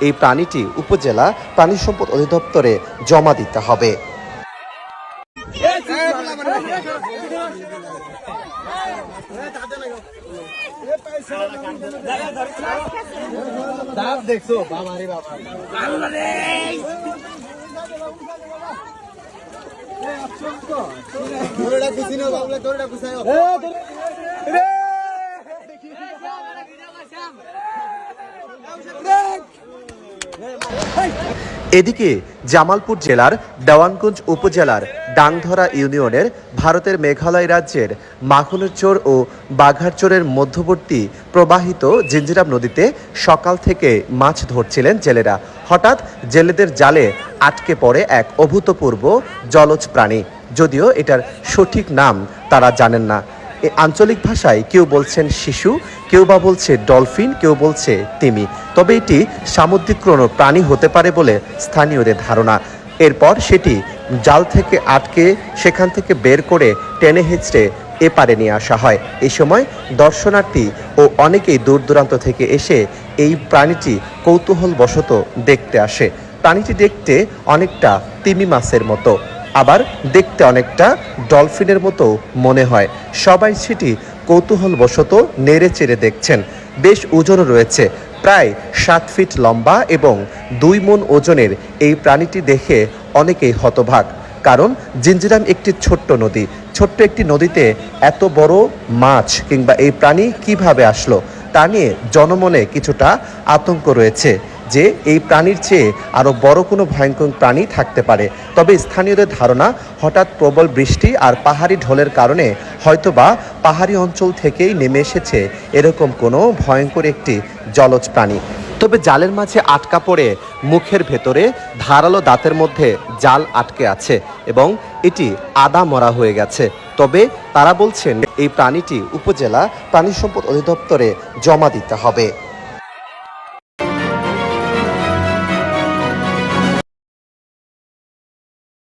এই প্রাণীটি উপজেলা প্রাণী সম্পদ অধিদপ্তরে জমা দিতে হবে। এদিকে জামালপুর জেলার দেওয়ানগঞ্জ উপজেলার ডাংধরা ইউনিয়নের ভারতের মেঘালয় রাজ্যের মাখনচর ও বাঘারচরের মধ্যবর্তী প্রবাহিত জিঞ্জিরাম নদীতে সকাল থেকে মাছ ধরছিলেন জেলেরা। হঠাৎ জেলেদের জালে আটকে পড়ে এক অভূতপূর্ব জলজ প্রাণী, যদিও এটার সঠিক নাম তারা জানেন না। আঞ্চলিক ভাষায় কেউ বলছেন শিশু, কেউ বা বলছে ডলফিন, কেউ বলছে তিমি। তবে এটি সামুদ্রিক কোনো প্রাণী হতে পারে বলে স্থানীয়দের ধারণা। এরপর সেটি জাল থেকে আটকে সেখান থেকে বের করে টেনে হেঁচড়ে এপারে নিয়ে আসা হয়। এই সময় দর্শনার্থী ও অনেকেই দূর দূরান্ত থেকে এসে এই প্রাণীটি কৌতূহলবশত দেখতে আসে। প্রাণীটি দেখতে অনেকটা তিমি মাছের মতো, আবার দেখতে অনেকটা ডলফিনের মতো মনে হয়। সবাই সেটি কৌতূহলবশত নেড়ে চেড়ে দেখছেন। বেশ ওজন রয়েছে, প্রায় 7 ফিট লম্বা এবং 2 মণ ওজনের এই প্রাণীটি দেখে অনেকেই হতবাক। কারণ জিঞ্জিরাম একটি ছোট্ট নদী, ছোট্ট একটি নদীতে এত বড় মাছ কিংবা এই প্রাণী কিভাবে আসলো তা নিয়ে জনমনে কিছুটা আতঙ্ক রয়েছে যে এই প্রাণীর চেয়ে আরও বড় কোনো ভয়ঙ্কর প্রাণী থাকতে পারে। তবে স্থানীয়দের ধারণা হঠাৎ প্রবল বৃষ্টি আর পাহাড়ি ঢলের কারণে হয়তোবা পাহাড়ি অঞ্চল থেকেই নেমে এসেছে এরকম কোনো ভয়ঙ্কর একটি জলজ প্রাণী। তবে জালের মাঝে আটকা পড়ে মুখের ভেতরে ধারালো দাঁতের মধ্যে জাল আটকে আছে এবং এটি আদা মরা হয়ে গেছে। তবে তারা বলছেন এই প্রাণীটি উপজেলা প্রাণী সম্পদ অধিদপ্তরে জমা দিতে হবে।